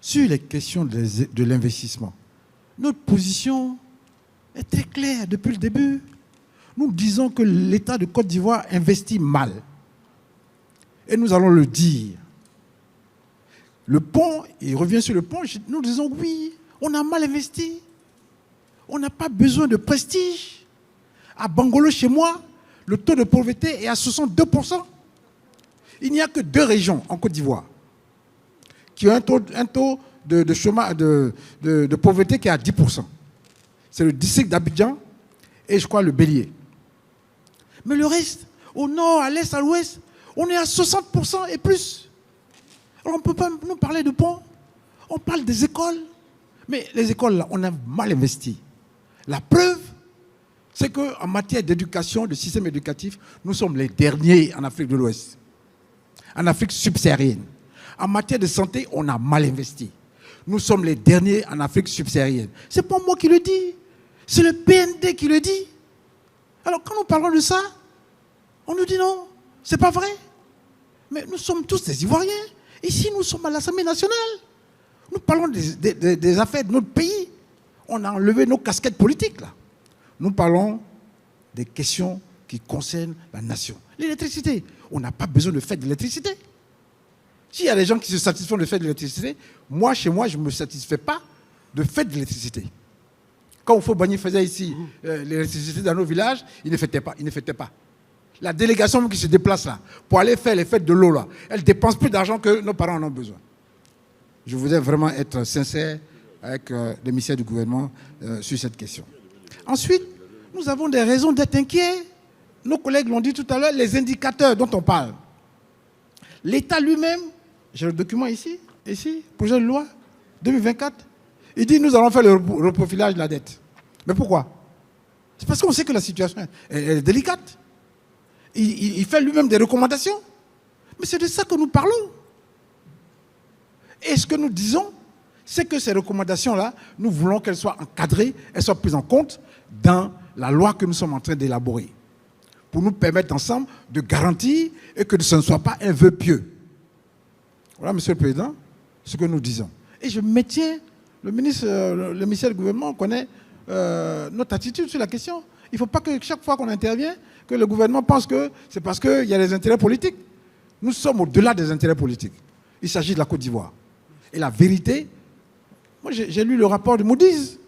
Sur les questions de l'investissement, notre position est très claire depuis le début. Nous disons que l'État de Côte d'Ivoire investit mal. Et nous allons le dire. Le pont, il revient sur le pont, nous disons oui, on a mal investi. On n'a pas besoin de prestige. À Bangolo, chez moi, le taux de pauvreté est à 62%. Il n'y a que 2 régions en Côte d'Ivoire qui ont un taux de chômage, de pauvreté qui est à 10%. C'est le district d'Abidjan et je crois le Bélier. Mais le reste, au nord, à l'est, à l'ouest, on est à 60% et plus. Alors on ne peut pas nous parler de ponts. On parle des écoles. Mais les écoles, là, on a mal investi. La preuve, c'est qu'en matière d'éducation, de système éducatif, nous sommes les derniers en Afrique de l'Ouest. En Afrique subsaharienne. En matière de santé, on a mal investi. Nous sommes les derniers en Afrique subsaharienne. Ce n'est pas moi qui le dis. C'est le PND qui le dit. Alors quand nous parlons de ça, on nous dit non, ce n'est pas vrai. Mais nous sommes tous des Ivoiriens. Ici, nous sommes à l'Assemblée nationale. Nous parlons des affaires de notre pays. On a enlevé nos casquettes politiques, là. Nous parlons des questions qui concernent la nation. L'électricité, on n'a pas besoin de faire de l'électricité. S'il y a des gens qui se satisfont de faire de l'électricité, moi, chez moi, je ne me satisfais pas de faire de l'électricité. Quand Oufo-Boigny faisait ici l'électricité dans nos villages, il ne fêtait pas. La délégation qui se déplace là, pour aller faire les fêtes de l'eau là, elle dépense plus d'argent que nos parents en ont besoin. Je voudrais vraiment être sincère avec les ministères du gouvernement sur cette question. Ensuite, nous avons des raisons d'être inquiets. Nos collègues l'ont dit tout à l'heure, les indicateurs dont on parle. L'État lui-même, j'ai le document ici, projet de loi 2024, il dit nous allons faire le reprofilage de la dette. Mais pourquoi? C'est parce qu'on sait que la situation est délicate. Il fait lui-même des recommandations. Mais c'est de ça que nous parlons. Et ce que nous disons, c'est que ces recommandations-là, nous voulons qu'elles soient encadrées, elles soient prises en compte dans la loi que nous sommes en train d'élaborer. Pour nous permettre ensemble de garantir et que ce ne soit pas un vœu pieux. Voilà, Monsieur le Président, ce que nous disons. Et je maintiens, le ministère du gouvernement connaît notre attitude sur la question. Il ne faut pas que chaque fois qu'on intervient, que le gouvernement pense que c'est parce qu'il y a des intérêts politiques. Nous sommes au-delà des intérêts politiques. Il s'agit de la Côte d'Ivoire. Et la vérité, moi j'ai lu le rapport de Moody's.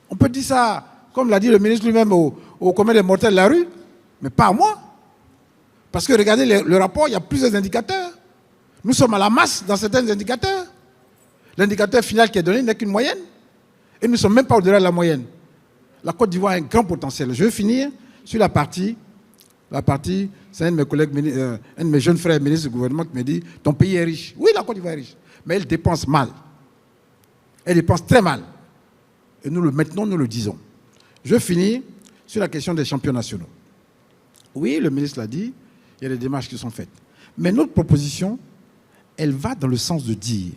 On peut dire ça, comme l'a dit le ministre lui-même au commun des mortels de la rue, mais pas à moi. Parce que regardez le rapport, il y a plusieurs indicateurs. Nous sommes à la masse dans certains indicateurs. L'indicateur final qui est donné n'est qu'une moyenne. Et nous ne sommes même pas au-delà de la moyenne. La Côte d'Ivoire a un grand potentiel. Je vais finir sur la partie, c'est un de mes collègues, un de mes jeunes frères ministres du gouvernement qui me dit, ton pays est riche. Oui, la Côte d'Ivoire est riche. Mais elle dépense mal. Elle dépense très mal. Et nous le maintenons, nous le disons. Je vais finir sur la question des champions nationaux. Oui, le ministre l'a dit, il y a des démarches qui sont faites. Mais notre proposition, elle va dans le sens de dire,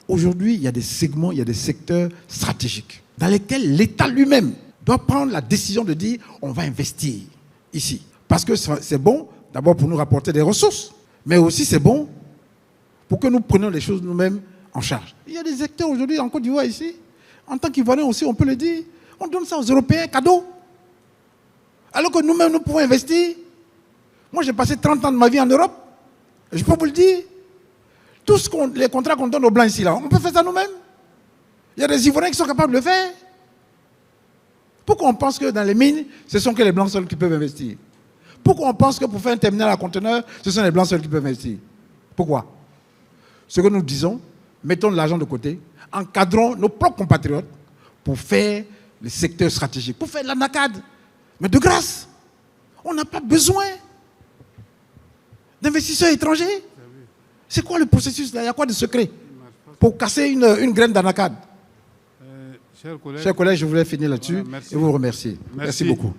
aujourd'hui, il y a des segments, il y a des secteurs stratégiques dans lesquels l'État lui-même doit prendre la décision de dire, on va investir ici. Parce que c'est bon, d'abord pour nous rapporter des ressources, mais aussi c'est bon pour que nous prenions les choses nous-mêmes en charge. Il y a des secteurs aujourd'hui en Côte d'Ivoire ici, en tant qu'Ivoiriens aussi, on peut le dire, on donne ça aux Européens, cadeau. Alors que nous-mêmes, nous pouvons investir. Moi, j'ai passé 30 ans de ma vie en Europe. Je peux vous le dire. Tous les contrats qu'on donne aux Blancs ici, là, on peut faire ça nous-mêmes. Il y a des Ivoiriens qui sont capables de le faire. Pourquoi on pense que dans les mines, ce sont que les Blancs seuls qui peuvent investir? Pourquoi on pense que pour faire un terminal à conteneurs, ce sont les Blancs seuls qui peuvent investir? Pourquoi? Ce que nous disons, mettons de l'argent de côté, encadrons nos propres compatriotes pour faire les secteurs stratégiques, pour faire de la NACAD. Mais de grâce, on n'a pas besoin d'investisseurs étrangers. C'est quoi le processus là? Il y a quoi de secret pour casser une graine d'anacade? Chers collègues, je voulais finir là-dessus et vous remercier. Merci beaucoup.